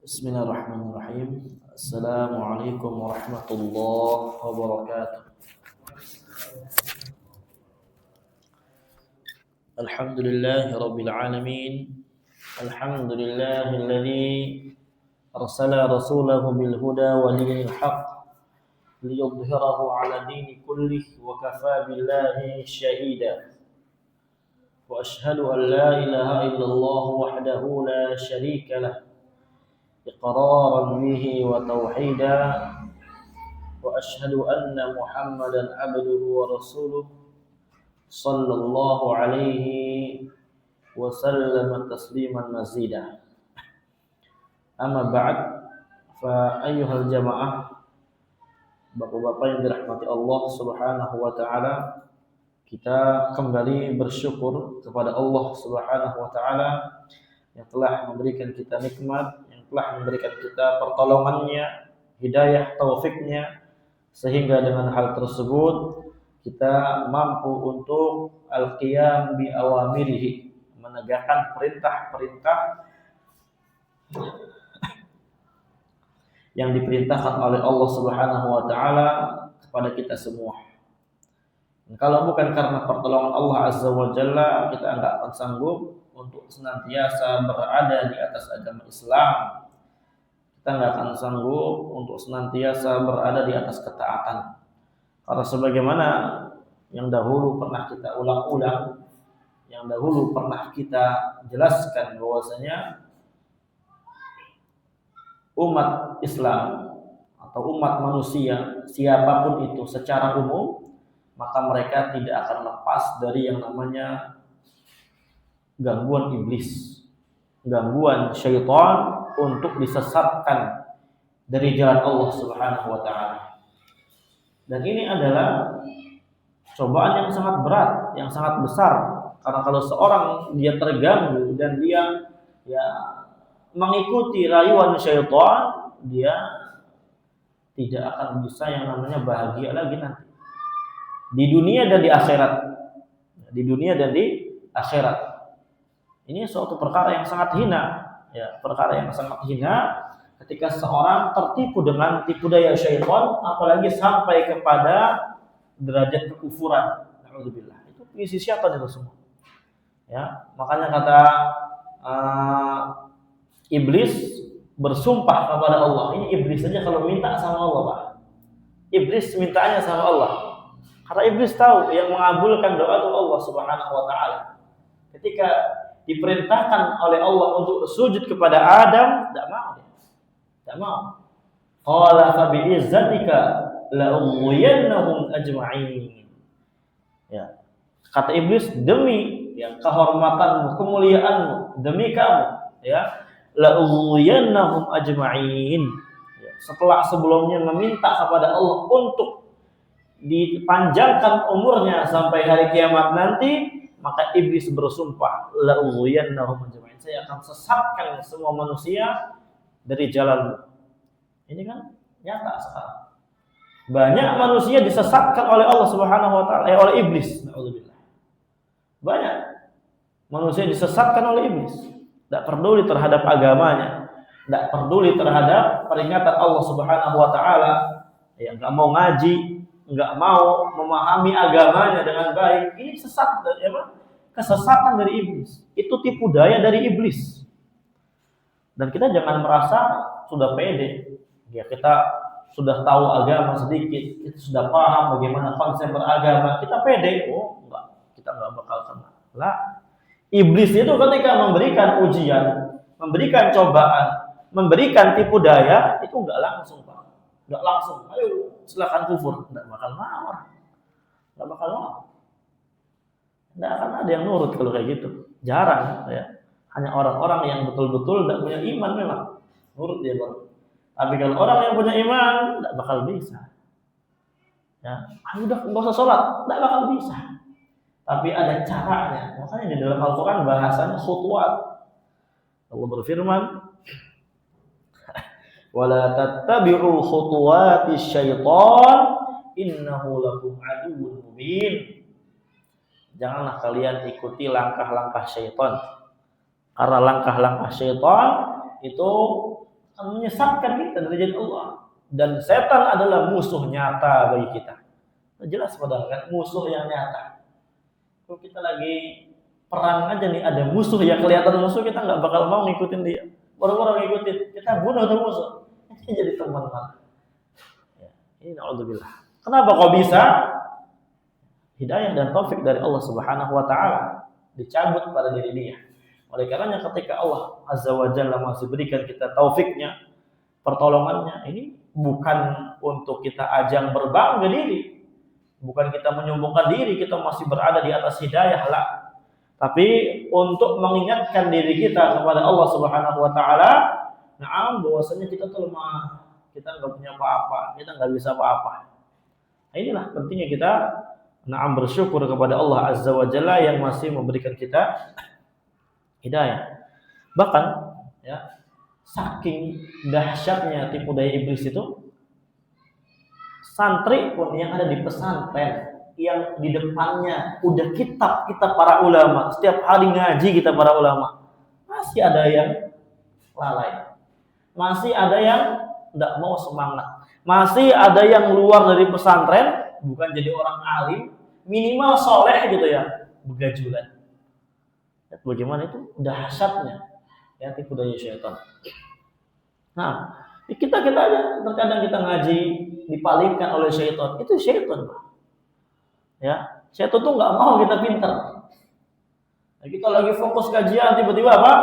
Bismillahirrahmanirrahim. Assalamualaikum warahmatullahi wabarakatuh. Alhamdulillahi rabbil alamin. Alhamdulillahilladzi arsala rasulahu bil huda wa dinil haqq liyudhhirahu 'ala dini kullih wa kafaa billahi shahida. Wa asyhadu an la ilaha illallah wahdahu la syarika lah. إقرارا به وتوحيدا وأشهد أن محمدا عبده ورسوله صلى الله عليه وسلم تسليما مزيدا أما بعد فأيها الجماعة Bapak-bapak yang dirahmati Allah Subhanahu wa taala, kita kembali bersyukur kepada Allah Subhanahu wa taala yang telah memberikan kita nikmat, yang telah memberikan kita pertolongannya, hidayah, taufiknya, sehingga dengan hal tersebut kita mampu untuk al-qiyam bi awamirihi, menegakkan perintah-perintah yang diperintahkan oleh Allah Subhanahu wa taala kepada kita semua. Dan kalau bukan karena pertolongan Allah Azza wa Jalla, kita enggak akan sanggup untuk senantiasa berada di atas agama Islam. Kita enggak akan sanggup untuk senantiasa berada di atas ketaatan. Karena sebagaimana yang dahulu pernah kita ulang-ulang, yang dahulu pernah kita jelaskan bahwasanya umat Islam atau umat manusia siapapun itu secara umum, maka mereka tidak akan lepas dari yang namanya gangguan iblis, gangguan syaitan untuk disesatkan dari jalan Allah Subhanahu wa taala. Dan ini adalah cobaan yang sangat berat, yang sangat besar. Karena kalau seorang dia terganggu dan dia mengikuti rayuan syaitan, dia tidak akan bisa yang namanya bahagia lagi nanti. Di dunia dan di akhirat. Di dunia dan di akhirat. Ini suatu perkara yang sangat hina, perkara yang sangat hina ketika seorang tertipu dengan tipu daya syaitan, apalagi sampai kepada derajat kekufuran. Alhamdulillah. Itu isi siapa itu semua? Makanya kata iblis bersumpah kepada Allah. Ini iblis saja kalau minta sama Allah, Pak. Iblis mintanya sama Allah. Karena iblis tahu yang mengabulkan doa itu Allah Subhanahu wa taala. Ketika diperintahkan oleh Allah untuk sujud kepada Adam, tidak mau dia. Tidak mau. Qala fa bi izzatika la ughwiyannahum ajma'in. Kata iblis, demi kehormatanmu, kemuliaanmu, demi kamu, la ughwiyannahum ajma'in. Setelah sebelumnya meminta kepada Allah untuk dipanjangkan umurnya sampai hari kiamat nanti, maka iblis bersumpah, la ughwiyannahum ajma'in, saya akan sesatkan semua manusia dari jalanmu. Ini kan nyata sekarang. Banyak manusia disesatkan oleh Allah Subhanahu wa taala, oleh iblis. Na'udzubillah. Banyak manusia disesatkan oleh iblis. Tidak peduli terhadap agamanya, tidak peduli terhadap peringatan Allah Subhanahu wa taala, enggak mau ngaji, enggak mau memahami agamanya dengan baik. Ini sesat, kesesatan dari iblis. Itu tipu daya dari iblis. Dan kita jangan merasa sudah pede. Kita sudah tahu agama sedikit, kita sudah paham bagaimana konsep beragama, kita pede. Enggak, kita enggak bakal kena. Lah, iblis itu ketika memberikan ujian, memberikan cobaan, memberikan tipu daya, itu enggak langsung, Pak. Enggak langsung, ayo silakan kufur, enggak bakal mau. Enggak bakal mau. Enggak akan ada yang nurut kalau kayak gitu. Jarang, Hanya orang-orang yang betul-betul enggak punya iman memang nurut dia baru. Tapi kalau orang yang punya iman enggak bakal bisa. Udah enggak usah sholat, enggak bakal bisa. Tapi ada caranya. Makanya di dalam Al-Qur'an bahasanya khutuwat. Allah berfirman, wala tattabi'u khutuwatis syaitan innahu lakum aduwwun mubin. Janganlah kalian ikuti langkah-langkah syaitan. Karena langkah-langkah syaitan itu akan menyesatkan kita dari jalan Allah. Dan setan adalah musuh nyata bagi kita. Jelas padahal kan, musuh yang nyata. Kalau kita lagi perang aja nih, ada musuh yang kelihatan musuh, kita nggak bakal mau ngikutin dia. Orang-orang ngikutin, kita bunuh tuh musuh. Ini jadi teman malah. Ya, ini naudzubillah. Kenapa kok bisa? Hidayah dan taufik dari Allah Subhanahu wa taala dicabut pada diri dia. Oleh karenanya ketika Allah Azza wa Jalla masih berikan kita taufiknya, pertolongannya, ini bukan untuk kita ajang berbangga diri. Bukan kita menyombongkan diri, kita masih berada di atas hidayah lah. Tapi untuk mengingatkan diri kita kepada Allah Subhanahu wa taala, bahwasanya kita tuh lemah, kita nggak punya apa-apa, kita nggak bisa apa-apa. Nah, inilah pentingnya kita bersyukur kepada Allah Azza wa Jalla yang masih memberikan kita hidayah. Bahkan ya, saking dahsyatnya tipu daya iblis itu, santri pun yang ada di pesantren yang di depannya udah kitab para ulama, setiap hari ngaji kita para ulama, masih ada yang lalai, masih ada yang tidak mau semangat, masih ada yang keluar dari pesantren bukan jadi orang alim, minimal soleh gitu ya, begajulan. Bagaimana itu dahsyatnya ya tipu daya syaitan. Nah, kita aja terkadang kita ngaji dipalingkan oleh syaitan. Itu syaitan, Pak. Ya, syaitan tuh nggak mau kita pintar. Nah, kita lagi fokus kajian, tiba-tiba apa?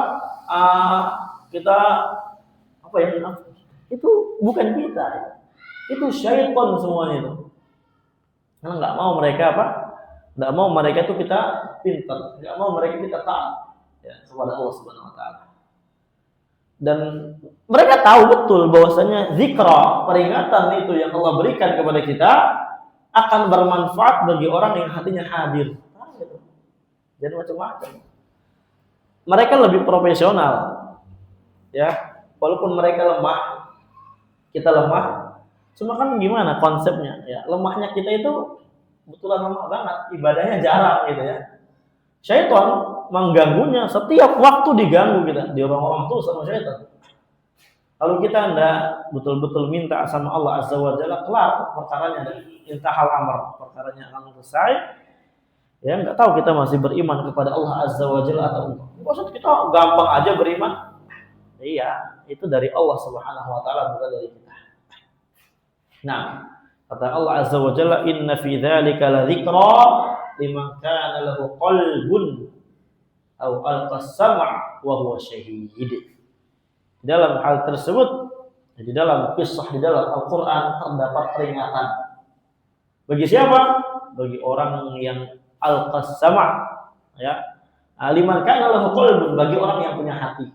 Kita apa ya? Itu bukan kita. Itu syaitan semuanya itu. Karena nggak mau mereka apa? Nggak mau mereka itu kita pintar, nggak mau mereka kita taat ya kepada Allah Subhanahu Wa Taala. Dan mereka tahu betul bahwasanya zikra, peringatan itu yang Allah berikan kepada kita akan bermanfaat bagi orang yang hatinya hadir. Jadi macam-macam. Mereka lebih profesional, ya. Walaupun mereka lemah, kita lemah. Cuma kan gimana konsepnya? Ya, lemahnya kita itu betulan lemah banget, ibadahnya jarang gitu ya. Syaitan mengganggunya, setiap waktu diganggu kita, orang-orang tuh sama syaitan. Kalau kita hendak betul-betul minta sama Allah Azza wa Jalla, kelar perkaranya dan intahal amr, perkaranya akan selesai. Ya, enggak tahu kita masih beriman kepada Allah Azza wa Jalla atau enggak. Maksud kita gampang aja beriman. Iya, itu dari Allah Subhanahu wa taala, bukan dari kita. Nah, kata Allah Azza wa Jalla, inna fi dzalika la dzikra liman kana lahu qalbun aw alqas sam' wa huwa syahid. Dalam hal tersebut, di dalam kisah di dalam Al-Qur'an terdapat peringatan. Bagi siapa? Bagi orang yang alqas sam' ya. Liman kana lahu qalbun, bagi orang yang punya hati.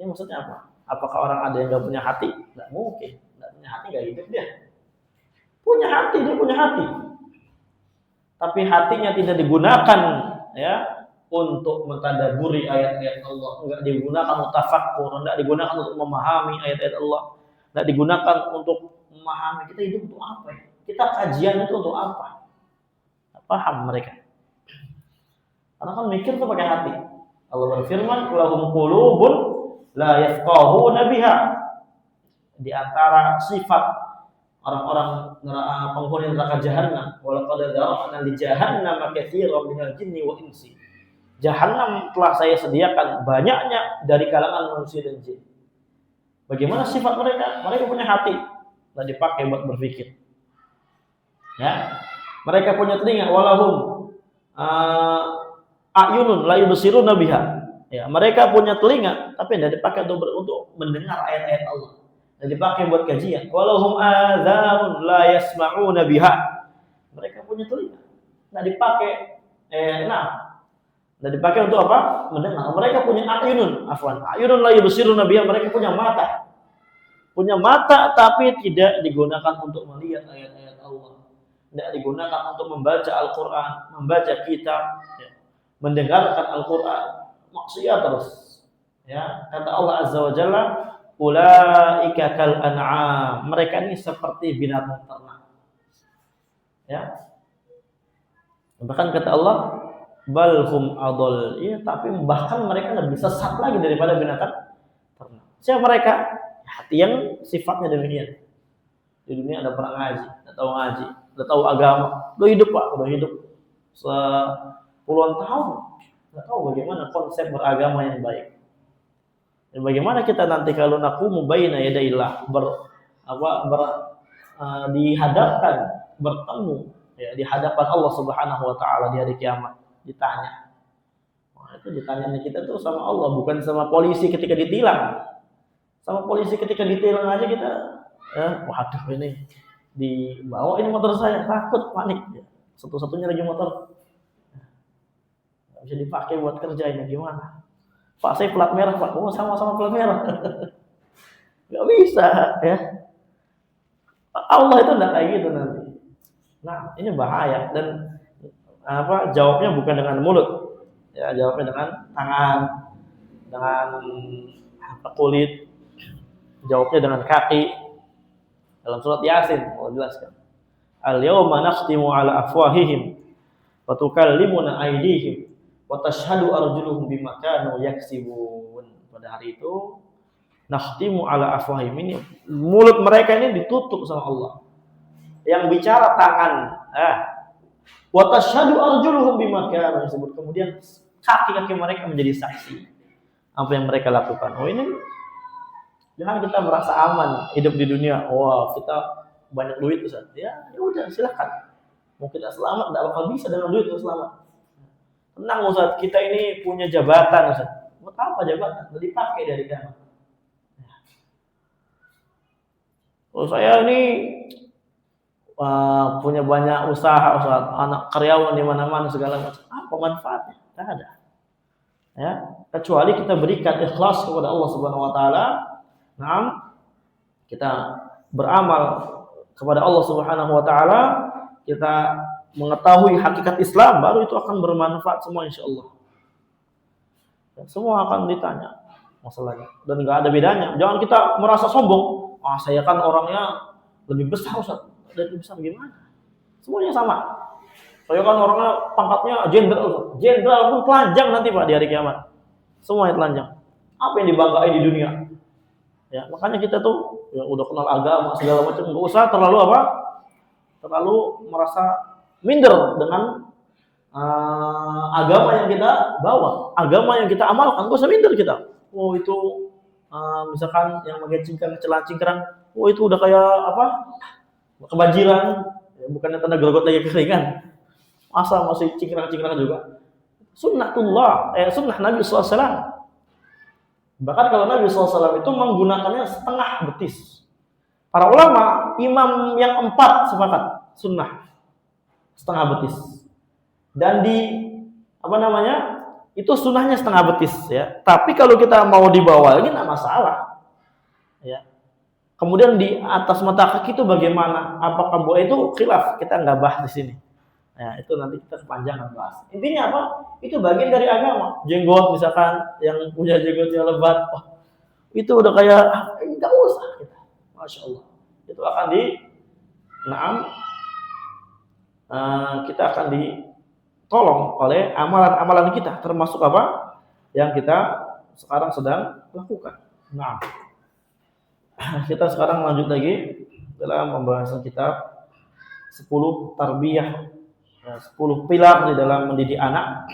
Ini maksudnya apa? Apakah orang ada yang enggak punya hati? Enggak mungkin. Enggak punya hati enggak hidup dia. Punya hati, dia punya hati. Tapi hatinya tidak digunakan ya untuk mentadabburi ayat-ayat Allah, enggak digunakan untuk tafakkur, enggak digunakan untuk memahami ayat-ayat Allah, enggak digunakan untuk memahami kita hidup untuk apa ya? Kita kajian itu untuk apa? Enggak paham mereka. Karena kan mikir tuh pakai hati. Allah berfirman, "Lahum qulubun la yafqahuna biha." Di antara sifat orang-orang penghuni neraka jahanam, walaqad dzara'na li jahannama katsiran minal jinni wa insi. Jahanam telah saya sediakan banyaknya dari kalangan manusia dan jin. Bagaimana sifat mereka? Mereka punya hati, dan dipakai buat berpikir. Ya, mereka punya telinga, walahum ayunun la yubsiruna biha. Ya, mereka punya telinga, tapi tidak dipakai untuk mendengar ayat-ayat Allah. Dan dipakai buat kajian. Walahum adzanun la yasma'una biha. Mereka punya telinga. Nah dipakai dan dipakai untuk apa? Mendengar. Mereka punya ayunun, ayunun la yubsiruna biha, mereka punya mata. Punya mata tapi tidak digunakan untuk melihat ayat-ayat Allah. Tidak digunakan untuk membaca Al-Qur'an, membaca kitab, ya. Mendengarkan Al-Qur'an. Maksiat terus. Ya, kata Allah Azza wa Jalla, ulaika kal an'am, mereka ini seperti binatang ternak. Ya. Bahkan kata Allah, balhum adall, ya, tapi bahkan mereka lebih sesat lagi daripada binatang ternak. Siapa mereka? Hati yang sifatnya demikian. Di dunia ada pernah ngaji, udah tahu agama, udah hidup Pak, udah hidup puluhan tahun, nggak tahu bagaimana konsep beragama yang baik. Dan bagaimana kita nanti kalau naqumu baina yadaillah dihadapkan, bertemu ya di hadapan Allah Subhanahu wa taala di hari kiamat, ditanya. Wah, itu ditanyanya kita tuh sama Allah, bukan sama polisi ketika ditilang. Sama polisi ketika ditilang aja kita waduh ini dibawa ini motor saya, takut, panik. Satu-satunya lagi motor nggak bisa dipakai buat kerja, ini gimana? Pak, saya plat merah Pak. Oh, sama-sama plat merah. Nggak bisa ya. Allah itu enggak kayak gitu nanti. Nah, ini bahaya. Dan jawabnya bukan dengan mulut. Ya, jawabnya dengan tangan, dengan kulit, jawabnya dengan kaki. Dalam surat Yasin Allah jelaskan. Al-yawma nakhtimu ala afwahihim wa tukallimuna aydihim wa tashhadu arjuluhum bima kanu yaksibun. Pada hari itu nakhtimu ala afwahihim, ini mulut mereka ini ditutup sama Allah. Yang bicara tangan, wa tashhadu arjuluhum bima kanu yaksibun. Kemudian kaki-kaki mereka menjadi saksi apa yang mereka lakukan. Oh, ini jangan kita merasa aman hidup di dunia. Wah, kita banyak duit Ustaz. Ya udah silakan. Mau kita selamat enggak bakal bisa dengan duit itu selamat. Tenang Ustaz, kita ini punya jabatan Ustaz. Buat apa jabatan? Udah dipakai dari kiamat. Oh, saya ini punya banyak usaha Ustaz, anak karyawan di mana-mana segala macam. Apa manfaatnya? Enggak ada. Ya, kecuali kita berikan ikhlas kepada Allah Subhanahu wa taala. Nah, kita beramal kepada Allah Subhanahu wa taala, kita mengetahui hakikat Islam, baru itu akan bermanfaat semua insyaallah. Semua akan ditanya masalahnya dan enggak ada bedanya. Jangan kita merasa sombong. Saya kan orangnya lebih besar Ustaz. Lebih besar gimana? Semuanya sama. Saya kan orangnya pangkatnya jenderal. Jenderal pun telanjang nanti Pak di hari kiamat. Semuanya telanjang. Apa yang dibanggain di dunia? Ya, makanya kita tuh ya udah kenal agama segala macam, enggak usah terlalu merasa minder dengan agama yang kita bawa, agama yang kita amalkan. Enggak usah minder kita. Oh, itu misalkan yang pakai celana cingkrang, oh itu udah kayak kebanjiran, ya, bukannya tanda gregot lagi kekeringan. Masa masih cingkrang-cingkrang juga. Sunnah Nabi SAW. Bahkan kalau Nabi SAW itu menggunakannya setengah betis. Para ulama, imam yang 4 sepakat sunnah setengah betis. Dan itu sunnahnya setengah betis ya. Tapi kalau kita mau dibawa lagi nggak masalah. Ya. Kemudian di atas mata kaki itu bagaimana? Apakah boleh? Itu khilaf, kita nggak bahas di sini. Ya, itu nanti kita kepanjangan bahas. Intinya apa? Itu bagian dari agama. Jenggot misalkan yang punya jenggotnya lebat, itu udah kayak enggak usah kita. Masya Allah. Itu akan kita akan ditolong oleh amalan-amalan kita, termasuk apa yang kita sekarang sedang lakukan. Nah, kita sekarang lanjut lagi dalam pembahasan kitab 10 tarbiyah, 10 pilar di dalam mendidik anak.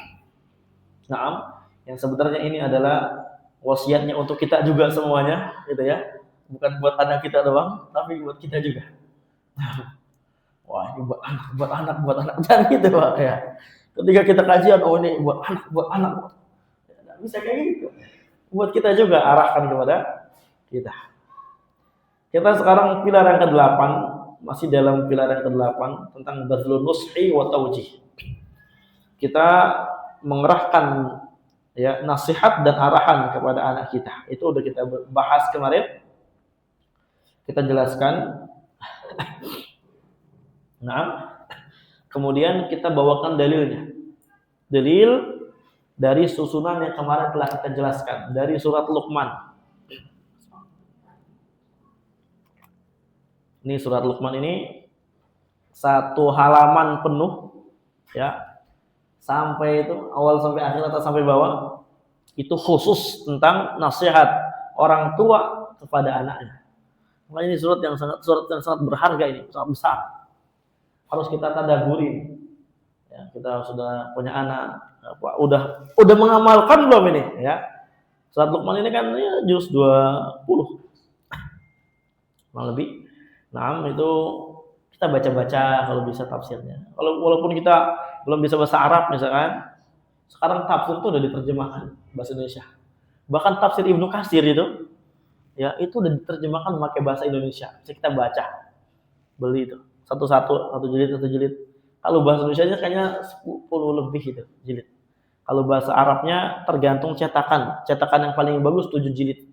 Nah, yang sebenarnya ini adalah wasiatnya untuk kita juga semuanya, gitu ya. Bukan buat anak kita doang, tapi buat kita juga. Wah, ini buat anak. Jangan gitu, Pak ya. Ketika kita kajian, oh ini buat anak. Tidak bisa kayak gitu. Buat kita juga, arahkan kepada kita. Kita sekarang pilar yang ke-8, masih dalam pilar yang ke-8 tentang bazlun nushi wa taujih. Kita mengerahkan ya nasihat dan arahan kepada anak kita. Itu udah kita bahas kemarin. Kita jelaskan. Nah, kemudian kita bawakan dalilnya. Dalil dari susunan yang kemarin telah kita jelaskan dari surat Luqman. Ini surat Luqman ini 1 halaman penuh ya. Sampai itu awal sampai akhir atau sampai bawah itu khusus tentang nasihat orang tua kepada anaknya. Makanya ini surat yang sangat berharga, ini sangat besar. Harus kita tadaburi. Ya, kita sudah punya anak, udah mengamalkan belum ini? Ya, surat Luqman ini kan ya, juz 20, lebih. Nah, itu kita baca-baca kalau bisa tafsirnya. Walaupun kita belum bisa bahasa Arab misalkan, sekarang tafsir itu udah diterjemahkan bahasa Indonesia. Bahkan tafsir Ibnu Katsir itu, ya itu udah diterjemahkan memakai bahasa Indonesia. Bisa kita baca, beli itu satu jilid. Kalau bahasa Indonesia kayaknya 10 lebih gitu jilid. Kalau bahasa Arabnya tergantung cetakan yang paling bagus 7 jilid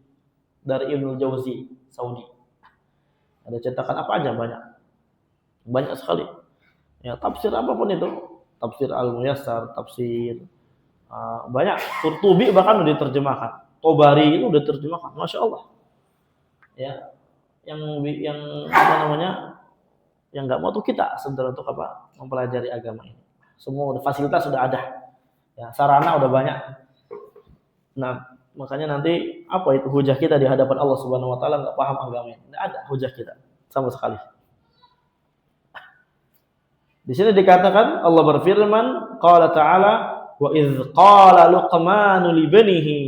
dari Ibnu Jauzi Saudi. Ada cetakan apa aja, banyak sekali. Ya, tafsir apapun itu, tafsir Al-Muyassar, tafsir banyak. Qurtubi bahkan udah diterjemahkan. Tobari itu udah diterjemahkan. Masya Allah. Ya, yang apa namanya? Yang nggak mau tuh kita sebenarnya untuk apa? Mempelajari agama ini. Semua fasilitas sudah ada. Ya, sarana udah banyak. Nah, makanya nanti apa itu hujah kita di hadapan Allah Subhanahu wa taala nggak paham agama ini. Nggak ada hujah kita sama sekali. Di sini dikatakan Allah berfirman, qala ta'ala wa idz qala Luqmanu li banihi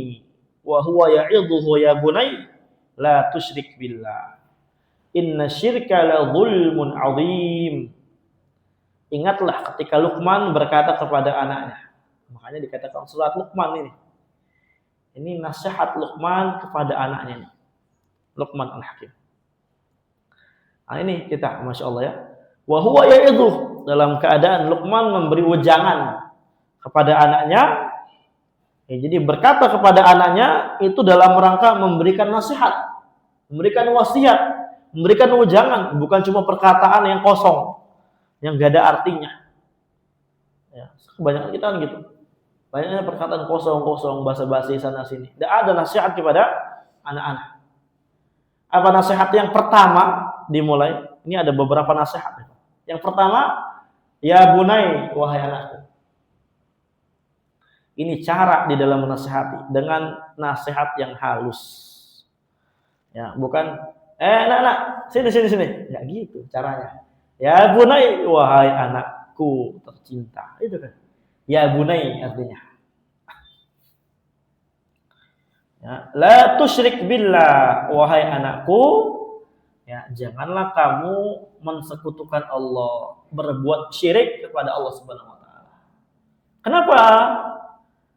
wa huwa ya'idhuhu ya bunay la tusyrik billah inna syirka la dzulmun 'adzim. Ingatlah ketika Luqman berkata kepada anaknya. Makanya dikatakan surat Luqman ini. Ini nasihat Luqman kepada anaknya ini. Luqman Al-Hakim. Nah, ini kita Masya Allah ya. Wa huwa ya'idhuh, dalam keadaan Luqman memberi wejangan kepada anaknya. Ya, jadi berkata kepada anaknya itu dalam rangka memberikan nasihat, memberikan wasiat, memberikan wejangan, bukan cuma perkataan yang kosong, yang gak ada artinya. Ya, kebanyakan kita kan gitu. Banyaknya perkataan kosong, basa-basi sana sini. Tidak ada nasihat kepada anak-anak. Apa nasihat yang pertama dimulai? Ini ada beberapa nasihat. Yang pertama, ya bunai, wahai anakku. Ini cara di dalam menasihati dengan nasihat yang halus. Ya, bukan nak, sini. Ya gitu caranya. Ya bunai, wahai anakku tercinta. Itu kan. Ya bunai artinya. Ya, la tusyrik billah, wahai anakku, ya janganlah kamu mensekutukan Allah, berbuat syirik kepada Allah Subhanahu wa taala.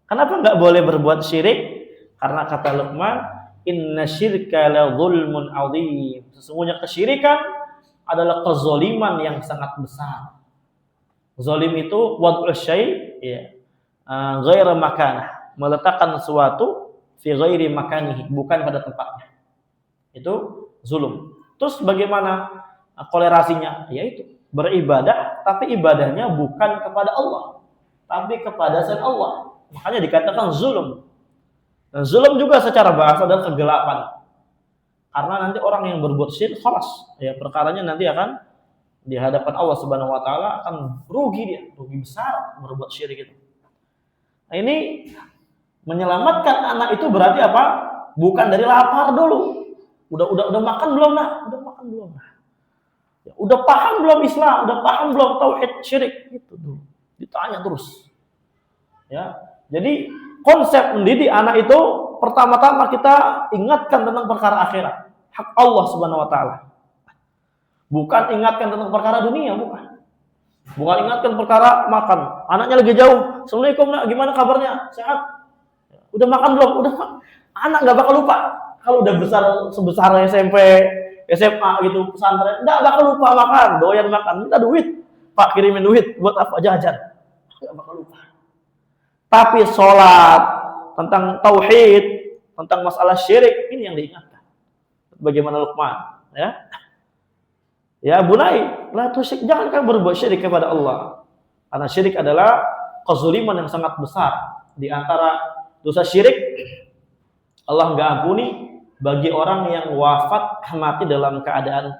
Kenapa enggak boleh berbuat syirik? Karena kata Luqman, inna syirka la dzulmun 'adzim. Sesungguhnya kesyirikan adalah kezaliman yang sangat besar. Zalim itu wad'u syai' ya, ghairu makanah, meletakkan sesuatu fi ghairi makanihi, bukan pada tempatnya. Itu zulum. Terus bagaimana kolerasinya? Yaitu beribadah, tapi ibadahnya bukan kepada Allah, tapi kepada selain Allah. Makanya dikatakan zulum. Dan zulum juga secara bahasa adalah kegelapan. Karena nanti orang yang berbuat syirik, khalas, ya perkaranya nanti akan di hadapan Allah Subhanahu wa taala akan rugi besar berbuat syirik itu. Nah, ini menyelamatkan anak itu berarti apa? Bukan dari lapar dulu. Udah makan belum, Nak? Udah makan belum, Nak? Ya, udah paham belum Islam? Udah paham belum tauhid syirik? Itu dulu. Ditanya terus. Ya. Jadi konsep mendidik anak itu pertama-tama kita ingatkan tentang perkara akhirat, hak Allah Subhanahu wa taala. Bukan ingatkan tentang perkara dunia, bukan. Bukan ingatkan perkara makan. Anaknya lagi jauh. Assalamualaikum, Nak, gimana kabarnya? Sehat? Udah makan belum? Udah. Anak enggak bakal lupa. Kalau udah sebesar SMP, SMA gitu, pesantren, enggak bakal lupa makan, doyan makan. Minta duit. Pak, kirimin duit buat apa? Jajan. Enggak bakal lupa. Tapi sholat, tentang tauhid, tentang masalah syirik, ini yang diingatkan. Bagaimana Luqman, ya? Ya bunai, la tusyrik, jangan kamu berbuat syirik kepada Allah. Karena syirik adalah kezuliman yang sangat besar. Di antara dosa syirik, Allah enggak ampuni bagi orang yang wafat mati dalam keadaan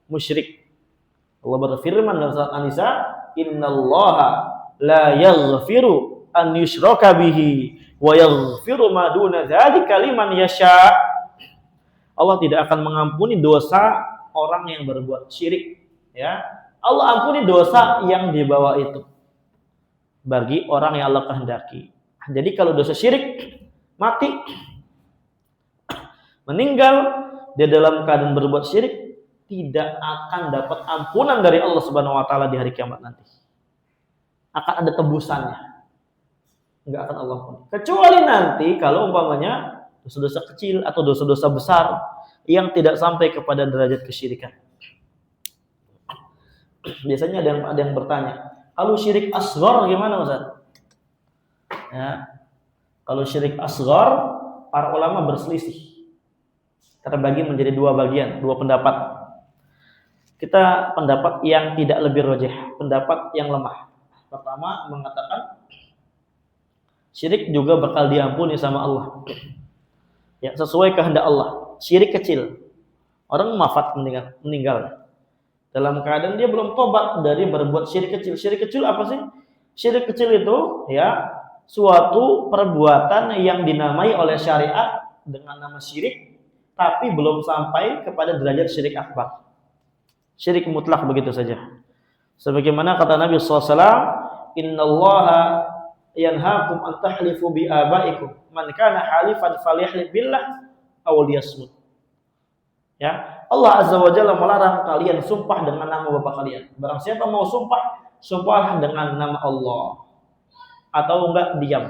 musyrik. Allah berfirman dalam surat An-Nisa, "Innallaha la yaghfiru an yushraka bihi wa yaghfiru ma duna dzalika liman yasha." Allah tidak akan mengampuni dosa orang yang berbuat syirik, ya. Allah ampuni dosa yang di bawah itu bagi orang yang Allah kehendaki. Jadi kalau dosa syirik, mati, meninggal dia dalam keadaan berbuat syirik, tidak akan dapat ampunan dari Allah Subhanahu wa taala di hari kiamat nanti. Akan ada tebusannya. Enggak akan Allah ampuni. Kecuali nanti kalau umpamanya dosa-dosa kecil atau dosa-dosa besar yang tidak sampai kepada derajat kesyirikan. Biasanya ada yang bertanya, kalau syirik asghar gimana Ustaz? Ya. Kalau syirik asghar, para ulama berselisih. Terbagi menjadi dua bagian, dua pendapat. Kita pendapat yang tidak lebih rajih, pendapat yang lemah. Pertama mengatakan syirik juga bakal diampuni sama Allah. Ya, sesuai kehendak Allah. Syirik kecil. Orang wafat meninggal. Dalam keadaan dia belum tobat dari berbuat syirik kecil. Syirik kecil apa sih? Syirik kecil itu ya suatu perbuatan yang dinamai oleh syariat dengan nama syirik, tapi belum sampai kepada derajat syirik akbar. Syirik mutlak begitu saja. Sebagaimana kata Nabi SAW, Innallaha yanhaakum an tahlifu bi abaikum man kana halifan falyahlif billah aw liyasmut. Ya, Allah Azza wa Jalla melarang kalian sumpah dengan nama bapak kalian. Barang siapa mau sumpah, sumpahlah dengan nama Allah. Atau enggak diam.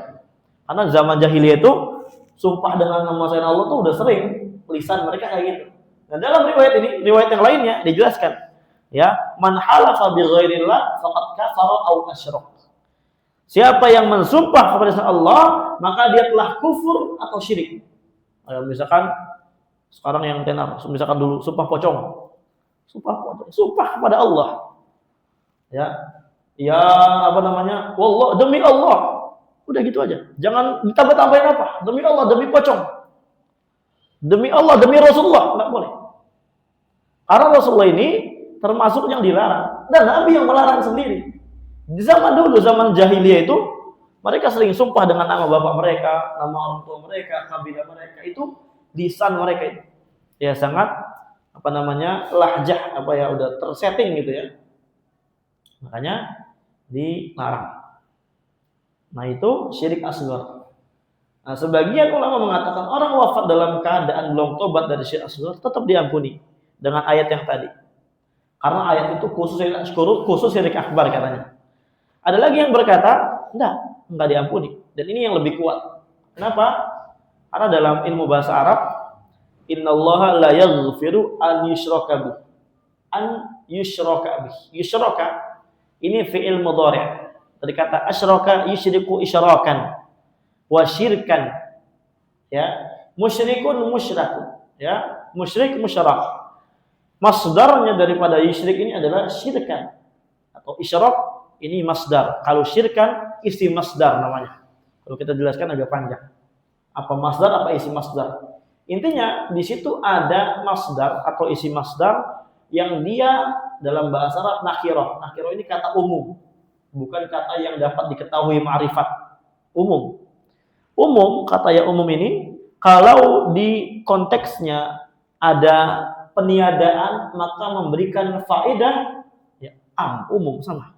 Karena zaman jahiliyah itu sumpah dengan nama selain Allah itu udah sering, lisan mereka kayak gitu. Nah, dalam riwayat ini, riwayat yang lainnya dijelaskan, ya, man halafa bi ghairillah faqad kafara aw asyrak. Siapa yang mensumpah kepada selain Allah, maka dia telah kufur atau syirik. Misalkan sekarang yang tenar, misalkan dulu sumpah pocong. Sumpah kepada Allah. Ya, apa namanya? Wallah, demi Allah. Udah gitu aja. Jangan ditambah-tambahin apa. Demi Allah, demi pocong. Demi Allah, demi Rasulullah, enggak boleh. Karena Rasulullah ini termasuk yang dilarang dan Nabi yang melarang sendiri. Di zaman dulu, zaman jahiliyah itu, mereka sering sumpah dengan nama bapak mereka, nama orang tua mereka, kabilah mereka. Itu lisan mereka itu. Ya sangat, apa namanya, lahjah, apa ya, udah tersetting gitu ya. Makanya dilarang. Nah itu syirik asghar. Nah sebagian ulama mengatakan orang wafat dalam keadaan belum tobat dari syirik asghar tetap diampuni dengan ayat yang tadi. Karena ayat itu khusus syirik akbar katanya. Ada lagi yang berkata, enggak diampuni. Dan ini yang lebih kuat. Kenapa? Karena dalam ilmu bahasa Arab, innallaha la yaghfiru an yushraka bih. An yushraka bih. Yushraka ini fi'il mudhari'. Dari kata asyraka yusyriku isyrakan wa syirkan. Ya, musyrikun musyrakun. Ya, musyrik musyrak. Masdarnya daripada yusyrik ini adalah syirkan atau isyrak. Ini masdar. Kalau syirkan isi masdar namanya. Kalau kita jelaskan agak panjang. Apa masdar, apa isi masdar? Intinya di situ ada masdar atau isi masdar yang dia dalam bahasa Arab nakirah. Nakirah ini kata umum, bukan kata yang dapat diketahui ma'rifat. Umum. Umum, kata yang umum ini kalau di konteksnya ada peniadaan maka memberikan faedah ya umum sama.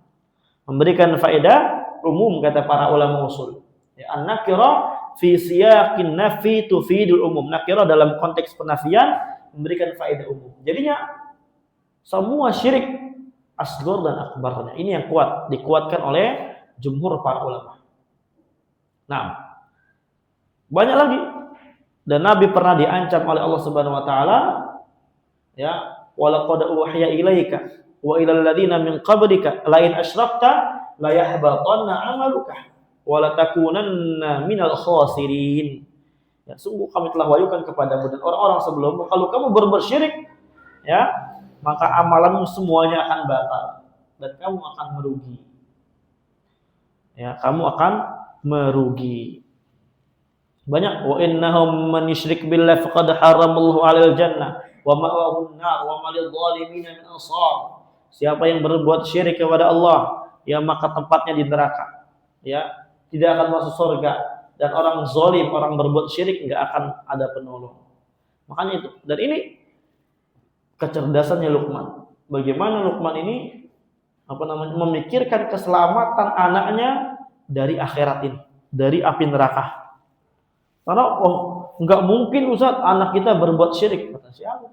Memberikan faedah umum kata para ulama usul. Ya, an-nakirah fi siyaqin nafi tufidul umum. Nakirah dalam konteks penafian memberikan faedah umum. Jadinya semua syirik asghar dan akbarnya ini yang kuat, dikuatkan oleh jumhur para ulama. Nah, banyak lagi. Dan Nabi pernah diancam oleh Allah Subhanahu wa taala ya, walaqad uhiya ilaika wa ilal ladzina min qablika la in asyrakta la yahbatanna 'amaluka wa la takunanna minal khasirin. Ya, sungguh kami telah wahyukan kepadamu dan orang-orang sebelummu kalau kamu berbuat syirik ya, maka amalanmu semuanya akan batal dan kamu akan merugi. Ya, kamu akan merugi. Banyak wa innahum man yusyrik billahi faqad haramallahu 'alal jannah wa ma'wahu an-nar wa ma lidh-dhalimin min ansar. Siapa yang berbuat syirik kepada Allah, ya maka tempatnya di neraka. Ya, tidak akan masuk surga dan orang zalim, orang berbuat syirik enggak akan ada penolong. Makanya itu. Dan ini kecerdasannya Luqman. Bagaimana Luqman ini memikirkan keselamatan anaknya dari akhirat ini, dari api neraka. Karena nggak mungkin Ustaz anak kita berbuat syirik. Kata siapa?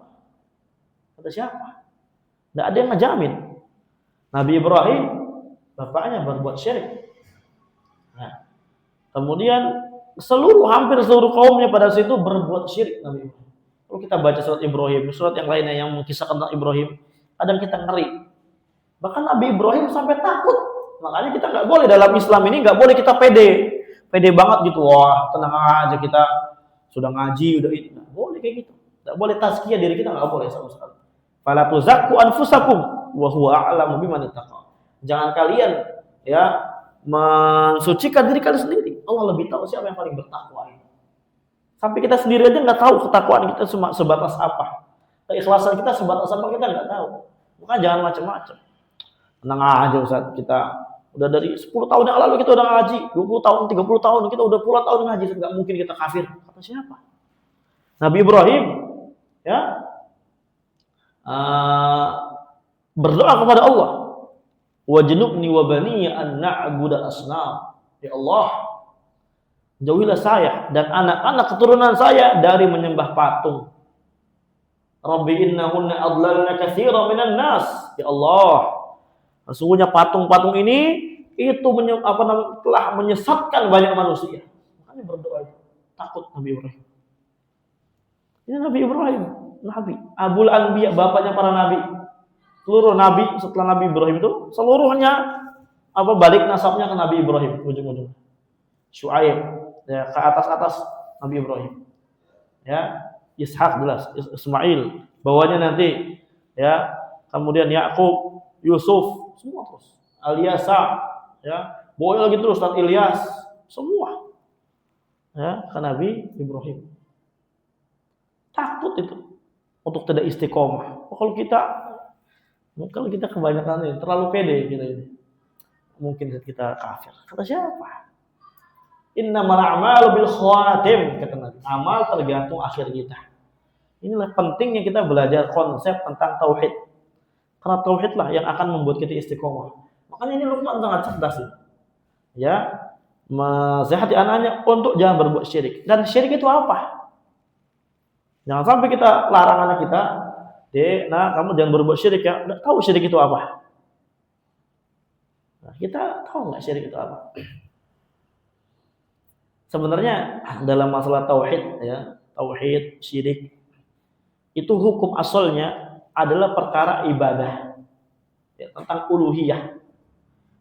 Kata siapa? Nggak ada yang ngejamin. Nabi Ibrahim bapaknya berbuat syirik. Nah, kemudian hampir seluruh kaumnya pada situ berbuat syirik Nabi Ibrahim. Kalau kita baca surat Ibrahim, surat yang lainnya yang mengisahkan tentang Ibrahim, kadang kita ngeri. Bahkan Nabi Ibrahim sampai takut. Makanya kita nggak boleh dalam Islam ini nggak boleh kita pede banget gitu. Wah, tenang aja kita sudah ngaji, udah ini. Nggak boleh kayak gitu. Nggak boleh tazkiyah diri kita, nggak boleh sama sekali. Fala tuzakku anfusakum wa huwa a'lamu biman ittaqa. Jangan kalian ya mensucikan diri kalian sendiri. Allah lebih tahu siapa yang paling bertakwa. Sampai kita sendiri aja nggak tahu ketakwaan kita sebatas apa. Keikhlasan kita sebatas apa kita nggak tahu. Maka jangan macam-macam. Tenang aja Ustaz, kita udah dari 10 tahun yang lalu kita udah ngaji, 20 tahun, 30 tahun kita udah puluhan tahun ngaji, nggak mungkin kita kafir. Kata siapa? Nabi Ibrahim ya berdoa kepada Allah. Wajnubni wa baniya an na'budu asnam. Ya Allah, jauhilah saya dan anak-anak keturunan saya dari menyembah patung. Rabbi innahunna adlalna katsiran minan nas. Ya Allah, sesungguhnya patung-patung ini itu telah menyesatkan banyak manusia. Makanya berdoa itu. Takut Nabi Ibrahim. Ini Nabi Ibrahim, Nabi Abul Anbiya, bapaknya para nabi. Seluruh nabi setelah Nabi Ibrahim itu seluruhnya balik nasabnya ke Nabi Ibrahim ujung-ujung. Syuaib ya ke atas Nabi Ibrahim. Ya, Ishak jelas, Ismail, bawahnya nanti ya, kemudian Yakub, Yusuf, semua terus. Alyasa ya, bawahnya lagi terus dan Ilyas, semua. Ya, ke Nabi Ibrahim. Takut itu untuk tidak istiqomah. Kalau kita kebanyakan ini terlalu pede gitu ini, mungkin kita kafir. Kata siapa? Innamal a'malu bil khawatim, kata Nabi. Amal tergantung akhir kita. Inilah pentingnya kita belajar konsep tentang tauhid. Karena tauhid lah yang akan membuat kita istiqomah. Makanya ini Luqman sangat cerdas ini. Ya, menasihati anaknya untuk jangan berbuat syirik. Dan syirik itu apa? Jangan sampai kita larang anak kita, kamu jangan berbuat syirik ya. Nggak tahu syirik itu apa. Nah, kita tahu nggak syirik itu apa? Sebenarnya dalam masalah tauhid ya, tauhid, syirik itu hukum asalnya adalah perkara ibadah. Ya, tentang uluhiyah.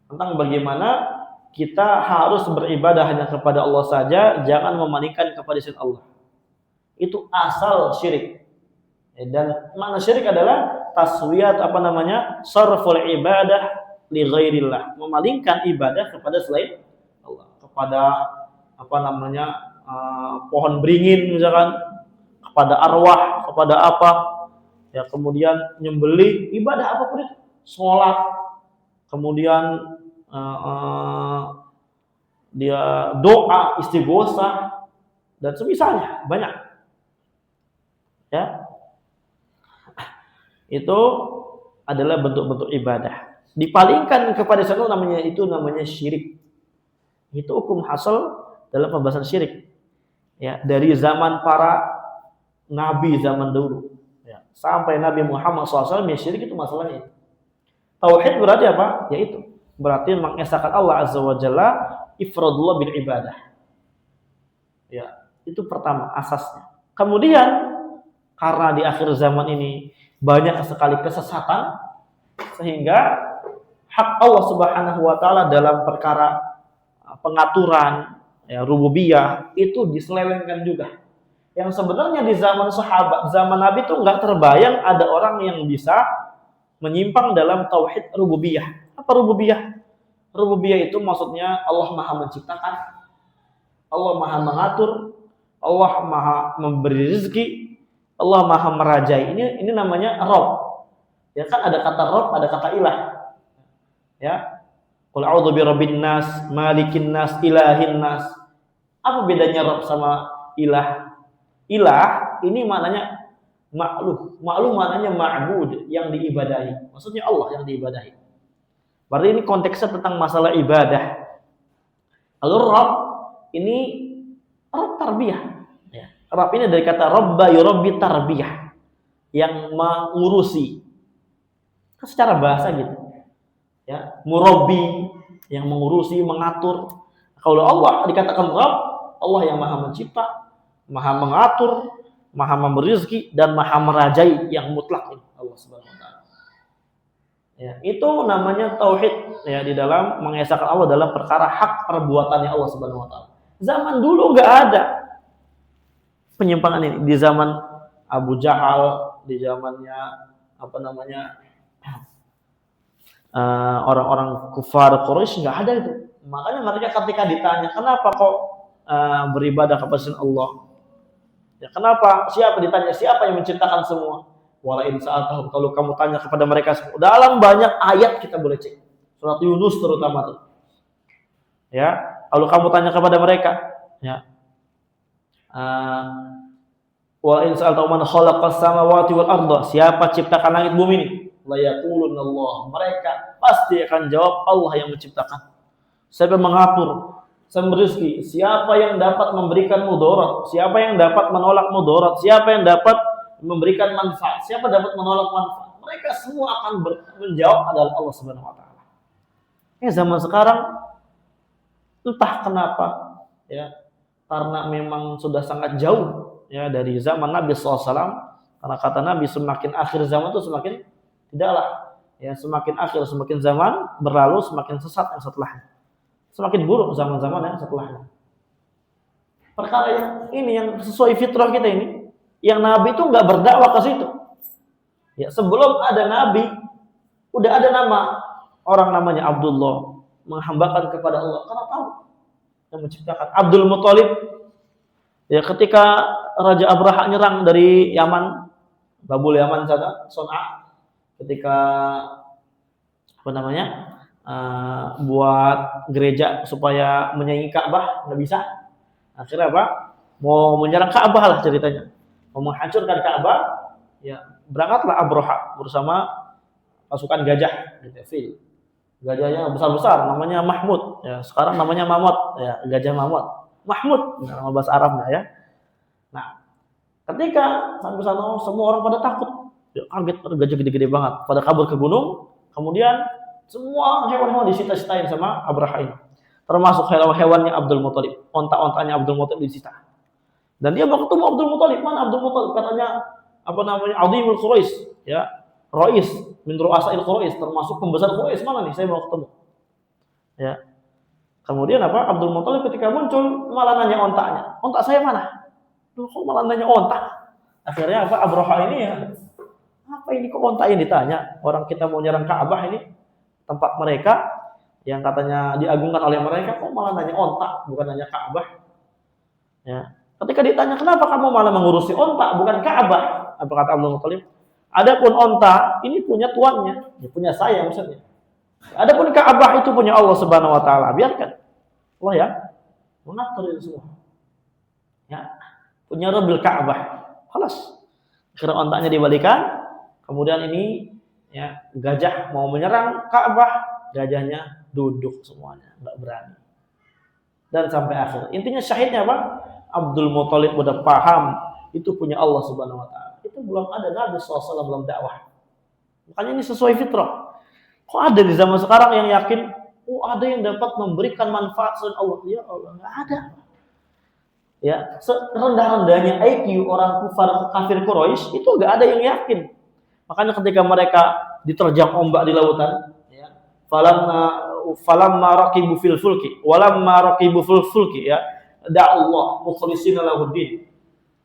Tentang bagaimana kita harus beribadah hanya kepada Allah saja, jangan memalingkan kepada selain Allah. Itu asal syirik. Dan makna syirik adalah taswiyat sarful ibadah li ghairillah, memalingkan ibadah kepada selain Allah, kepada pohon beringin misalkan, kepada arwah, kepada apa ya, kemudian nyembelih, ibadah apapun itu, sholat, kemudian dia doa, istighosah dan semisalnya banyak ya. Itu adalah bentuk-bentuk ibadah. Dipalingkan kepada satu namanya syirik. Itu hukum asal dalam pembahasan syirik. Ya, dari zaman para nabi zaman dulu. Ya, sampai Nabi Muhammad SAW, ya syirik itu masalahnya. Tauhid berarti apa? Yaitu berarti mengesahkan Allah Azza wa Jalla, ifradullah bil ibadah. Ya, itu pertama asasnya. Kemudian karena di akhir zaman ini banyak sekali kesesatan, sehingga hak Allah Subhanahu wa taala dalam perkara pengaturan ya, rububiyah itu diselewengkan juga. Yang sebenarnya di zaman sahabat, zaman Nabi itu nggak terbayang ada orang yang bisa menyimpang dalam tauhid rububiyah. Apa rububiyah? Rububiyah itu maksudnya Allah Maha menciptakan, Allah Maha mengatur, Allah Maha memberi rezeki, Allah Maha merajai. Ini namanya Rabb. Ya kan ada kata Rabb, ada kata ilah. Ya. Qul a'udzu birabbin nas, malikin nas, ilahin nas. Apa bedanya Rabb sama ilah? Ilah ini maknanya ma'luh. Ma'luh maknanya ma'bud, yang diibadahi. Maksudnya Allah yang diibadahi. Berarti ini konteksnya tentang masalah ibadah. Lalu Rabb ini Rabb tarbiyah. Ya. Rabb ini dari kata Rabba yurabbi tarbiyah, yang mengurusi. Secara bahasa gitu. Ya, murabbi, yang mengurusi, mengatur. Kalau Allah dikatakan Rabb, Allah yang Maha Mencipta, Maha mengatur, Maha memberi rezeki, dan Maha merajai yang mutlak ini Allah Subhanahu wa taala. Ya, itu namanya tauhid ya, di dalam mengesahkan Allah dalam perkara hak perbuatannya Allah Subhanahu wa taala. Zaman dulu enggak ada penyimpangan ini. Di zaman Abu Jahal, di zamannya orang-orang kufar Quraisy enggak ada itu. Makanya mereka ketika ditanya, "Kenapa kok beribadah kepada selain Allah?" Ya, kenapa? Siapa ditanya? Siapa yang menciptakan semua? Walain sa'atahum, kalau kamu tanya kepada mereka semua, dalam banyak ayat kita boleh cek, surat Yunus terutama tuh. Ya, kalau kamu tanya kepada mereka, ya, walain sa'atahum man khalaqas samawati wal arda, siapa ciptakan langit bumi ini? La yaqulun Allah, mereka pasti akan jawab Allah yang menciptakan. Siapa yang mengatur, siapa rezeki, siapa yang dapat memberikan mudarat, siapa yang dapat menolak mudarat, siapa yang dapat memberikan manfaat, siapa dapat menolak manfaat, mereka semua akan menjawab adalah Allah Subhanahu wa taala. Zaman sekarang entah kenapa ya, karena memang sudah sangat jauh ya dari zaman Nabi SAW, karena kata Nabi semakin akhir zaman itu semakin tidaklah ya, semakin akhir semakin zaman berlalu semakin sesat yang setelahnya, semakin buruk zaman-zaman yang setelahnya. Perkara yang ini yang sesuai fitrah kita ini, yang Nabi itu nggak berdakwah ke situ. Ya, sebelum ada Nabi, udah ada nama orang namanya Abdullah, menghambakan kepada Allah karena tahu yang menciptakan. Abdul Muthalib, ya ketika Raja Abraha nyerang dari Yaman, Babul Yaman sana, Son'a, ketika buat gereja supaya menyaingi Ka'bah, nggak bisa. Akhirnya apa? Mau menyerang Ka'bah lah ceritanya. Mau menghancurkan Ka'bah, ya berangkatlah Abraha bersama pasukan gajah, gitu. Gajahnya besar-besar, namanya Mahmud. Ya, sekarang namanya Mamut, ya gajah Mamut. Mahmud, nama bahasa Arabnya ya. Nah, ketika sampai sana semua orang pada takut, ya, kaget, gajah gede-gede banget, pada kabur ke gunung. Kemudian semua hewan-hewan disita-sitain sama Abraha ini, termasuk hewan-hewannya Abdul Muthalib, onta-ontanya Abdul Muthalib disita. Dan dia mau ketemu Abdul Muthalib. Mana Abdul Muthalib? Katanya Adhimul Quraisy, ya, Rais min ru'asail Quraisy, termasuk pembesar Quraisy. Mana nih saya mau ketemu? Ya. Kemudian Abdul Muthalib ketika muncul malah nanya ontanya. Onta saya mana? Loh, kok malah nanya onta? Akhirnya Abraha ini ya, apa ini kok onta yang ditanya? Orang kita mau nyerang Ka'bah ini, tempat mereka yang katanya diagungkan oleh mereka, kok malah nanya onta, bukan nanya Ka'bah? Ya. Ketika ditanya, kenapa kamu malah mengurusi onta, bukan Ka'bah? Apa kata Abdul Muthalib? Adapun onta, ini punya tuannya, ya punya saya maksudnya. Adapun Ka'bah itu punya Allah Subhanahu wa taala, biarkan Allah ya mengatur itu semua. Ya, punya Rabbil Ka'bah. Halas. Akhirnya ontanya dibalikan, kemudian ini ya gajah mau menyerang Ka'bah, gajahnya duduk semuanya, enggak berani. Dan sampai akhir. Intinya syahidnya apa? Abdul Muthalib udah paham itu punya Allah Subhanahu wa taala. Itu belum ada Nabi SAW belum dakwah. Makanya ini sesuai fitrah. Kok ada di zaman sekarang yang yakin, ada yang dapat memberikan manfaat selain Allah? Ya Allah, enggak ada. Ya, serendah-rendahnya IQ orang kafir Quraisy itu enggak ada yang yakin. Makanya ketika mereka diterjang ombak di lautan, ya, falamma raqibu fil fulki walamma raqibu fil fulki, ya, da'allah mukhlishina lahuddin,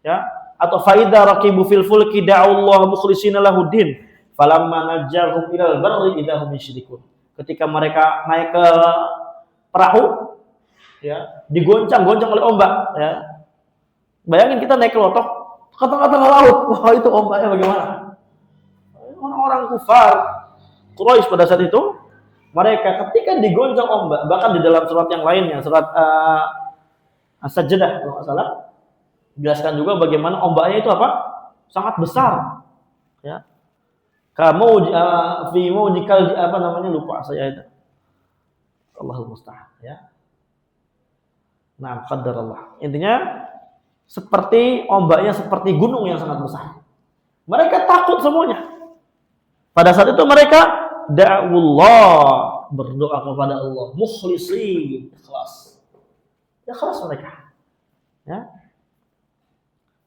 ya, atau faida raqibu fil fulki da'allah mukhlishina lahuddin falamma najjahum ilal barri idahum yusyrikun. Ketika mereka naik ke perahu, ya, digoncang-goncang oleh ombak, ya. Bayangin kita naik ke lotok ke tengah-tengah laut, wah itu ombaknya bagaimana? Orang-orang kufar Quraisy pada saat itu, mereka ketika digoncang ombak, bahkan di dalam surat yang lainnya, surat As-Sajdah kalau nggak salah, Jelaskan juga bagaimana ombaknya itu apa? Sangat besar. Ya. Kamu fi maujikal apa namanya lupa saya itu. Allahul musta'an ya. Nah, qadarullah. Intinya seperti ombaknya seperti gunung yang sangat besar. Mereka takut semuanya. Pada saat itu mereka da'wullah, berdoa kepada Allah, mukhlisin, ikhlas. Ikhlas mereka. Ya.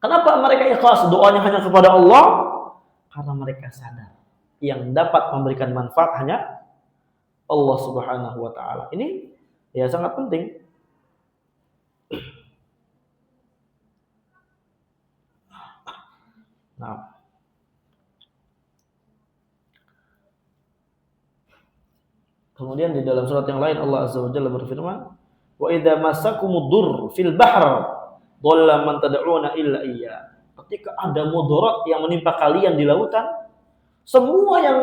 Kenapa mereka ikhlas doanya hanya kepada Allah? Karena mereka sadar yang dapat memberikan manfaat hanya Allah Subhanahu wa taala. Ini ya sangat penting. Nah, kemudian di dalam surat yang lain Allah Azza wa Jalla berfirman, "Wa idza massakumud durr fil bahr, dhalla man tad'una illa iya." Ketika ada mudarat yang menimpa kalian di lautan, semua yang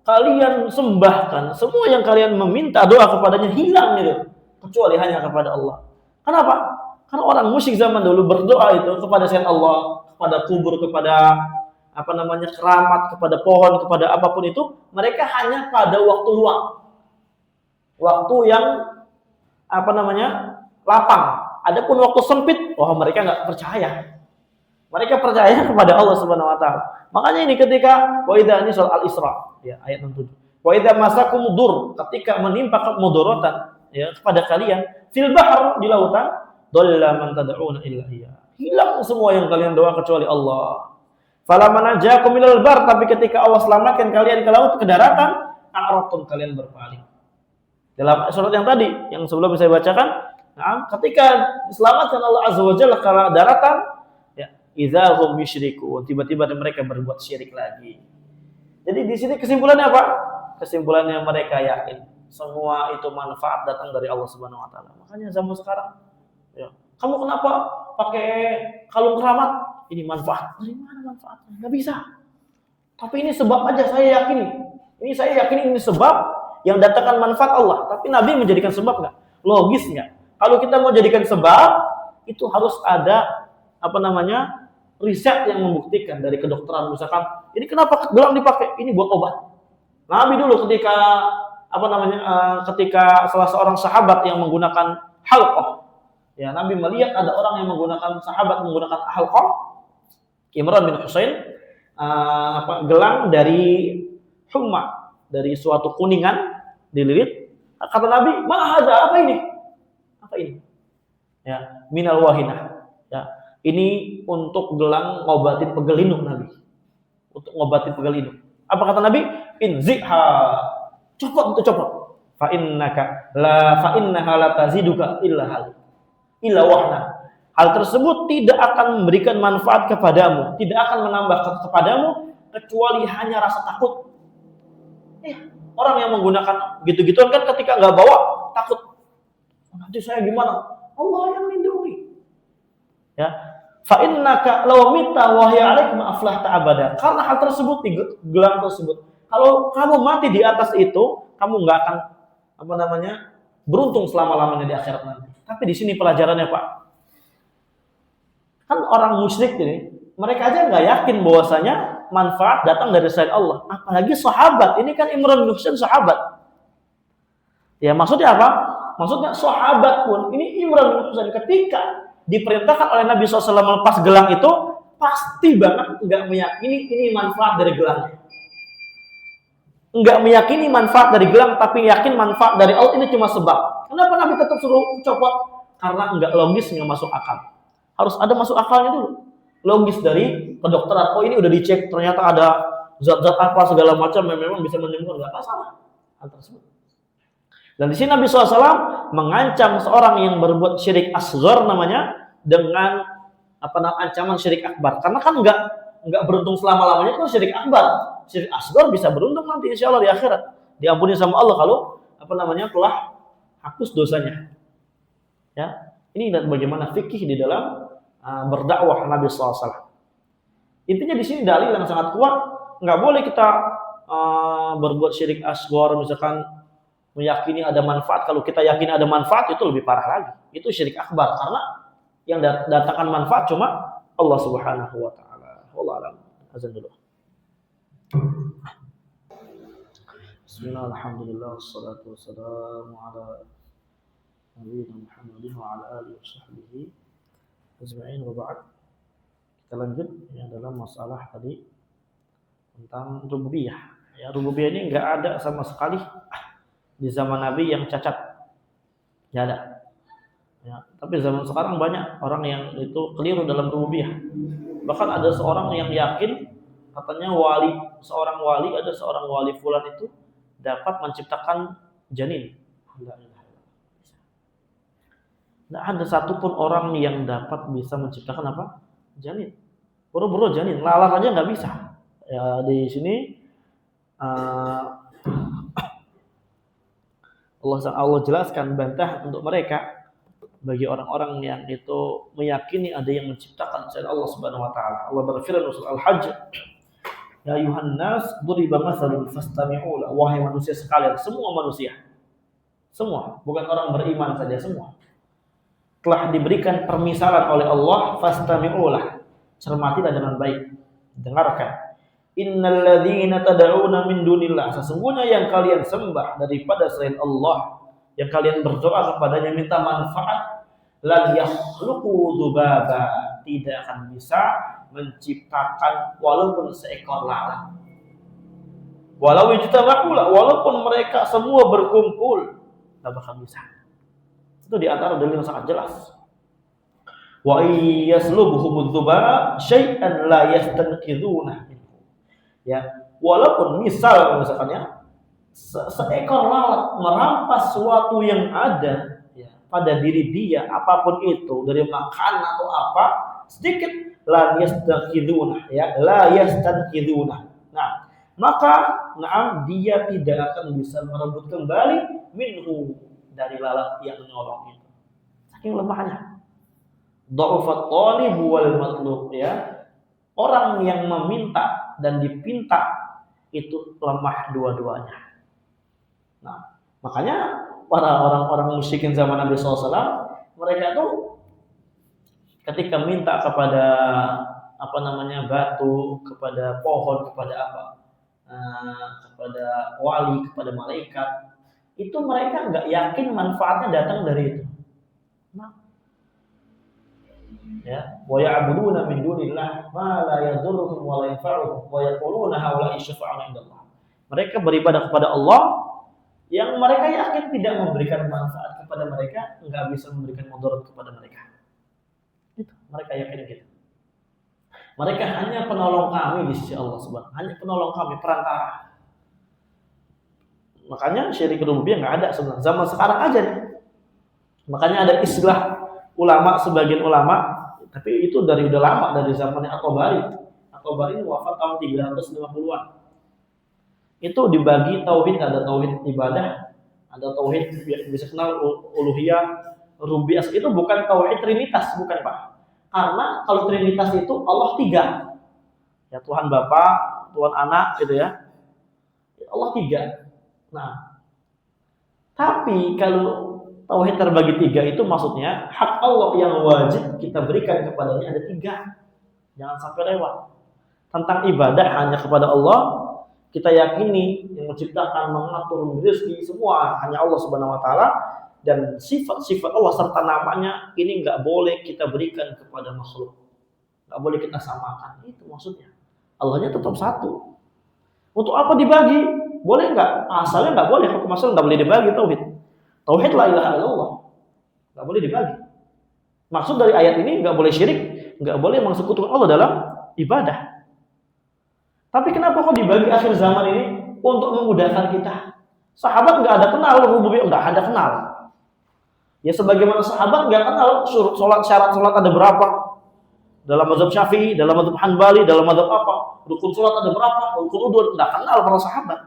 kalian sembahkan, semua yang kalian meminta doa kepadanya hilang itu, kecuali hanya kepada Allah. Kenapa? Karena orang musyrik zaman dulu berdoa itu kepada selain Allah, kepada kubur, kepada apa namanya keramat, kepada pohon, kepada apapun itu, mereka hanya pada waktu luang. Waktu yang apa namanya lapang. Adapun waktu sempit, wah mereka nggak percaya. Mereka percaya kepada Allah Subhanahu wa taala. Makanya ini ketika wa idza ini surah Al-Isra ya ayat 67. Wa idza masakum dur, ketika menimpa mudaratan ya kepada kalian fil bahr di lautan, dhalla man tad'una illa iya. Hilang semua yang kalian doa kecuali Allah. Falamma najakum minal bar, tapi ketika Allah selamatkan kalian ke laut, ke daratan, a'radtum, kalian berpaling. Dalam surat yang tadi yang sebelum saya bacakan, nah, ketika diselamatkan Allah Azza wa Jalla ke daratan, ya, idzahum yusyrikun, tiba-tiba mereka berbuat syirik lagi. Jadi di sini kesimpulannya apa? Kesimpulannya mereka yakin semua itu manfaat datang dari Allah Subhanahu wa taala. Makanya zaman sekarang, ya, kamu kenapa pakai kalung keramat? Ini manfaat. Dari mana manfaatnya? Nggak bisa. Tapi ini sebab aja saya yakini. Ini saya yakini ini sebab yang datangkan manfaat Allah. Tapi Nabi menjadikan sebab nggak? Logis nggak? Kalau kita mau jadikan sebab, itu harus ada apa namanya riset yang membuktikan dari kedokteran. Misalkan, ini kenapa gelang dipakai? Ini buat obat. Nabi dulu ketika apa namanya ketika salah seorang sahabat yang menggunakan halqah, ya Nabi melihat ada orang yang menggunakan sahabat menggunakan halqah, Imran bin Husain, gelang dari humma, dari suatu kuningan dililit. Kata Nabi, "Ma hadza? Apa ini? Apa ini?" Ya, minal wahinah. Ya, ini untuk gelang ngobatin pegel lindung Nabi. Untuk ngobatin pegel lindung. Apa kata Nabi? "Inziha." Copot itu copot. Fa innaha la taziduka illa hal. Illa wahna. Hal tersebut tidak akan memberikan manfaat kepadamu, tidak akan menambah kepadamu kecuali hanya rasa takut. Orang yang menggunakan gitu-gituan kan ketika nggak bawa takut. Nanti saya gimana? Allah yang lindungi. Ya. Fa innaka law mita wa hiya 'alaika ma aflahta abada. Karena hal tersebut, gelang tersebut, kalau kamu mati di atas itu, kamu nggak akan apa namanya beruntung selama-lamanya di akhirat nanti. Tapi di sini pelajarannya, Pak. Kan orang musyrik ini, mereka aja nggak yakin bahwasanya manfaat datang dari selain Allah. Apalagi sahabat, ini kan Imran bin Husain sahabat. Ya maksudnya apa? Maksudnya sahabat pun, ini Imran bin Husain ketika diperintahkan oleh Nabi SAW melepas gelang itu, pasti banget nggak meyakini ini manfaat dari gelangnya. Nggak meyakini manfaat dari gelang, tapi yakin manfaat dari Allah, ini cuma sebab. Kenapa Nabi tetap suruh copot? Karena nggak logis, nggak masuk akal. Harus ada masuk akalnya dulu. Logis dari kedokteran. Oh ini udah dicek, ternyata ada zat-zat apa segala macam yang memang bisa menyembuhkan. Nggak masalah hal tersebut. Dan di sini Nabi SAW mengancam seorang yang berbuat syirik asghar namanya dengan ancaman syirik akbar. Karena kan nggak beruntung selama-lamanya itu syirik akbar. Syirik asghar bisa beruntung nanti insya Allah di akhirat. Diampuni sama Allah kalau telah hapus dosanya. Ya, ini dan bagaimana fikih di dalam berdakwah Nabi SAW. Intinya di sini dalil yang sangat kuat, nggak boleh kita berbuat syirik asghar, misalkan meyakini ada manfaat. Kalau kita yakin ada manfaat itu lebih parah lagi. Itu syirik akbar karena Yang datangkan manfaat cuma Allah Subhanahu wa taala. Wallahu a'lam. Azan dulu. Bismillah, alhamdulillah, wassalatu wassalamu ala nabiyina Muhammadin wa ala alihi washabbihi ajma'in wa ba'd. Kita lanjut ya dalam masalah tadi tentang rububiyah. Ya, rububiyah ini enggak ada sama sekali di zaman Nabi yang cacat. Enggak ada. Ya, tapi zaman sekarang banyak orang yang itu keliru dalam rububiyah. Bahkan ada seorang yang yakin katanya seorang wali fulan itu dapat menciptakan janin. Tidak ada satupun orang yang dapat bisa menciptakan apa? Janin. Boro-boro janin, lalat aja nggak bisa. Ya, di sini Allah jelaskan bantah untuk mereka bagi orang-orang yang itu meyakini ada yang menciptakan selain Allah Subhanahu wa taala. Allah berfirman dalam surah Al-Hajj, "Ya ayuhan nas, duriba mathalun fastami'u lahu." Wahai manusia sekalian, semua manusia. Semua, bukan orang beriman saja, semua. Telah diberikan permisalan oleh Allah, fastami'u lahu. Cermatilah dengan baik. Dengarkan. Innal ladzina tad'una min dunillah, sesungguhnya yang kalian sembah daripada selain Allah, yang kalian berdoa kepadanya minta manfaat, lan yakhluqu dzubaba, tidak akan bisa menciptakan walaupun seekor lalat. Walau ijtama'u, walaupun mereka semua berkumpul, tidak bakal bisa. Itu di antara dalil yang sangat jelas. Wa yaslubhum dzubab syai'an la yastanqidhuna. Ya, walaupun misalkan ya seekor lalat merampas sesuatu yang ada ya, pada diri dia, apapun itu dari makanan atau apa, sedikit la yastanqidhuna, ya, la yastanqidhuna. Nah, maka dia tidak akan bisa merebut kembali minhu, dari lalat yang menolong itu. Saking lemahnya. Dha'ufat talib wal matlub, ya. Orang yang meminta dan dipinta itu lemah dua-duanya. Nah, makanya para orang-orang musyrikin zaman Nabi SAW, mereka itu ketika minta kepada batu, kepada pohon, kepada kepada wali, kepada malaikat, itu mereka nggak yakin manfaatnya datang dari itu. Nah, ya, wa ya'buduna min dunillah ma la yadurruhum wa la yanfa'uhum wa yaquluna haula'i syufa'a'una 'indallah. Mereka beribadah kepada Allah yang mereka yakin tidak memberikan manfaat kepada mereka, enggak bisa memberikan mudarat kepada mereka. Itu mereka yakin gitu. Mereka hanya penolong kami di sisi Allah Subhanahu, hanya penolong kami, perantara. Makanya syirik rububiyah enggak ada sebenarnya zaman sekarang aja nih. Makanya ada istilah ulama, sebagian ulama, tapi itu udah lama, dari zamannya At-Tabari. At-Tabari ini wafat tahun 350-an. Itu dibagi tauhid, ada tauhid ibadah, ada tauhid bisa kenal uluhiyah, rububiyah. Itu bukan tauhid trinitas, bukan Pak. Karena kalau trinitas itu Allah 3. Ya, Tuhan Bapa, Tuhan Anak gitu ya. Allah 3. Nah, tapi kalau tauhid terbagi 3 itu maksudnya hak Allah yang wajib kita berikan kepadanya ada 3. Jangan sampai lewat. Tentang ibadah hanya kepada Allah, kita yakini yang menciptakan, mengatur rezeki semua hanya Allah Subhanahu wa taala, dan sifat-sifat Allah serta namanya ini enggak boleh kita berikan kepada makhluk. Enggak boleh kita samakan. Itu maksudnya. Allahnya tetap satu. Untuk apa dibagi? Boleh enggak? Asalnya enggak boleh, hukum asal enggak boleh dibagi tauhid. Tauhid la ilaha illallah. Enggak boleh dibagi. Maksud dari ayat ini enggak boleh syirik, enggak boleh mengsekutukan Allah dalam ibadah. Tapi kenapa kok dibagi akhir zaman ini? Untuk memudahkan kita. Sahabat enggak ada kenal rububiyah, enggak ada kenal. Ya sebagaimana sahabat enggak kenal syarat salat ada berapa. Dalam mazhab Syafi'i, dalam mazhab Hanbali, dalam mazhab apa? Rukun salat ada berapa? Rukun wudu enggak kenal para sahabat.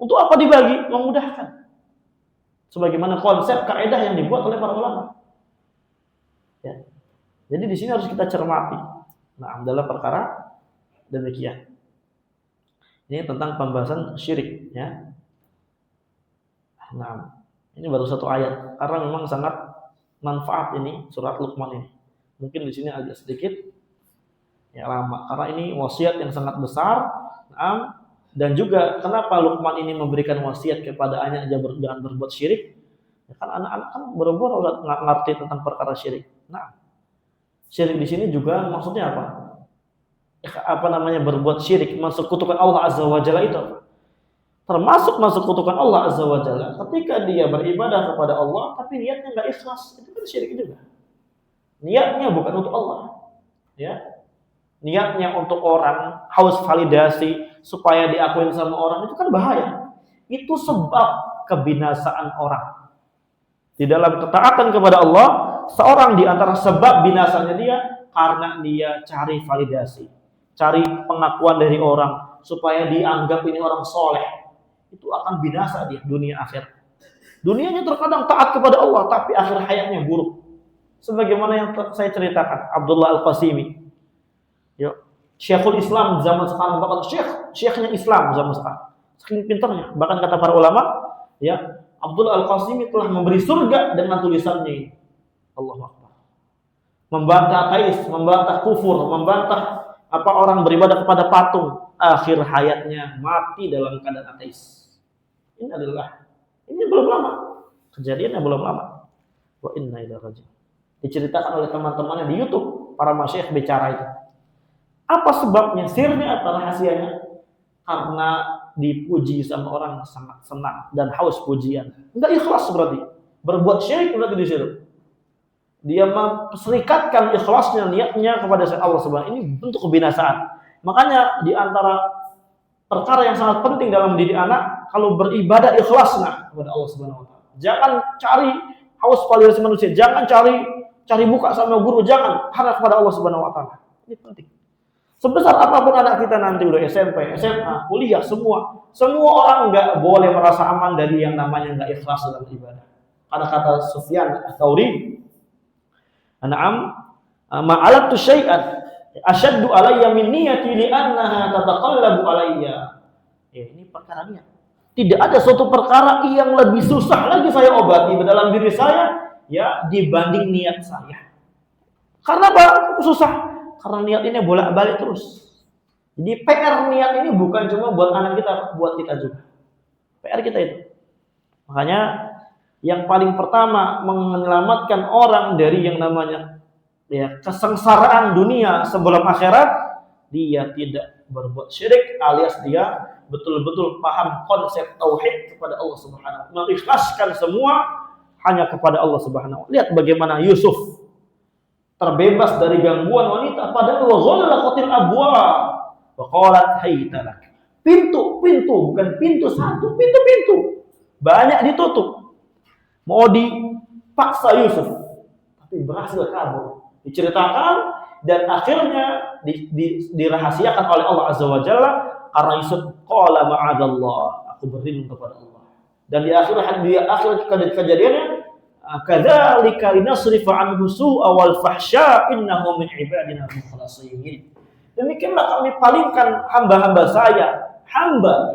Untuk apa dibagi? Memudahkan. Sebagaimana konsep kaidah yang dibuat oleh para ulama. Ya. Jadi di sini harus kita cermati. Nah, dalam perkara demikian. Ini tentang pembahasan syirik, ya. Nah, ini baru satu ayat karena memang sangat manfaat ini surat Luqman ini. Mungkin di sini agak sedikit ya lama karena ini wasiat yang sangat besar. Dan juga kenapa Luqman ini memberikan wasiat kepada anaknya jangan berbuat syirik? Ya kan anak-anak kan boro-boro nggak ngerti tentang perkara syirik. Nah, syirik di sini juga maksudnya apa? Apa namanya berbuat syirik, mensekutukan Allah Azza wa Jalla itu apa? Termasuk mensekutukan Allah Azza wa Jalla ketika dia beribadah kepada Allah tapi niatnya nggak ikhlas, itu kan syirik juga. Niatnya bukan untuk Allah, ya. Niatnya untuk orang, haus validasi supaya diakuin sama orang, itu kan bahaya. Itu sebab kebinasaan orang. Di dalam ketaatan kepada Allah, seorang di antara sebab binasanya dia karena dia cari validasi, cari pengakuan dari orang supaya dianggap ini orang soleh. Itu akan binasa dia dunia akhir. Dunianya terkadang taat kepada Allah, tapi akhir hayatnya buruk. Sebagaimana yang saya ceritakan, Abdullah Al-Qasimi, ya, Syekhul Islam zaman sekarang, bahkan syekhnya Islam zaman sekarang, saking pintarnya. Bahkan kata para ulama, ya, Abdullah Al-Qasimi telah memberi surga dengan tulisannya ini. Allahu Akbar. Membantah ateis, membantah kufur, membantah apa orang beribadah kepada patung. Akhir hayatnya mati dalam keadaan ateis. Ini belum lama. Kejadiannya belum lama. Wa inna ilaihi raji'un. Diceritakan oleh teman-temannya di YouTube, para masyayikh bicara itu. Apa sebabnya? Sirnya apa rahasianya? Karena dipuji sama orang sangat senang dan haus pujian. Enggak ikhlas berarti. Berbuat syirik berarti di situ. Dia memperserikatkan ikhlasnya, niatnya kepada Allah Subhanahu. Ini bentuk kebinasaan. Makanya di antara perkara yang sangat penting dalam mendidik anak, kalau beribadah ikhlaslah kepada Allah Subhanahu wa taala. Jangan cari haus validasi manusia, jangan cari muka sama guru, jangan, hanya kepada Allah Subhanahu wa taala. Ini penting. Sebesar apapun anak kita nanti udah SMP, SMA, kuliah, semua orang nggak boleh merasa aman dari yang namanya nggak ikhlas dalam ibadah. Karena kata Sufyan Ats-Tsauri, "An'am ma'alatu syai'an asyaddu alayya min niyyati li'annaha tataqallabu alayya." Ya, ini perkara niat. Tidak ada suatu perkara yang lebih susah lagi saya obati dalam diri saya ya dibanding niat saya. Karena apa? Susah. Karena niat ini bolak-balik terus. Jadi PR niat ini bukan cuma buat anak kita, buat kita juga. PR kita itu. Makanya yang paling pertama menyelamatkan orang dari yang namanya ya kesengsaraan dunia sebelum akhirat, dia tidak berbuat syirik alias dia betul-betul paham konsep tauhid kepada Allah Subhanahu wa taala, mengikhlaskan semua hanya kepada Allah Subhanahu wa taala. Lihat bagaimana Yusuf terbebas dari gangguan wanita, padahal wa ghallaqatil abwaab wa qalat hayta lak. Pintu bukan pintu satu, pintu banyak ditutup. Mau dipaksa Yusuf, tapi berhasil kabur. Diceritakan dan akhirnya dirahasiakan oleh Allah Azza wa Jalla karena Yusuf qala ma'adallah, aku berlindung kepada Allah. Dan di akhir kejadiannya kadzalika linasrifa anhu su'a wal fahsya innahu min ibadina al-mukhlasin. Demikianlah kami palingkan hamba-hamba saya, hamba.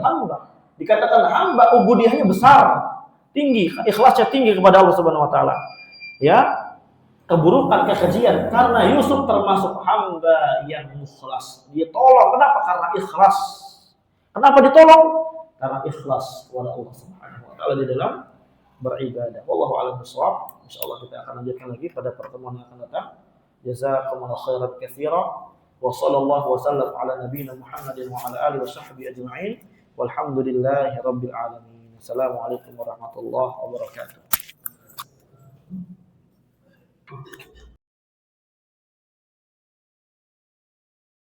Dikatakan hamba ubudiyahnya besar, tinggi, ikhlasnya tinggi kepada Allah Subhanahu wa taala. Ya, keburukan, kekejian karena Yusuf termasuk hamba yang ikhlas. Dia tolong, kenapa? Karena ikhlas. Kenapa ditolong? Karena ikhlas kepada Allah Subhanahu wa taala di dalam beribadah. Wallahu a'lam bishawab. Insyaallah kita akan lanjutkan lagi pada pertemuan yang akan datang. Jazakumullahu khairan katsira wa sallallahu wasallam ala nabiyyina Muhammadin wa ala alihi wa sahbihi ajma'in. Walhamdulillahi rabbil alamin. Assalamualaikum warahmatullahi wabarakatuh.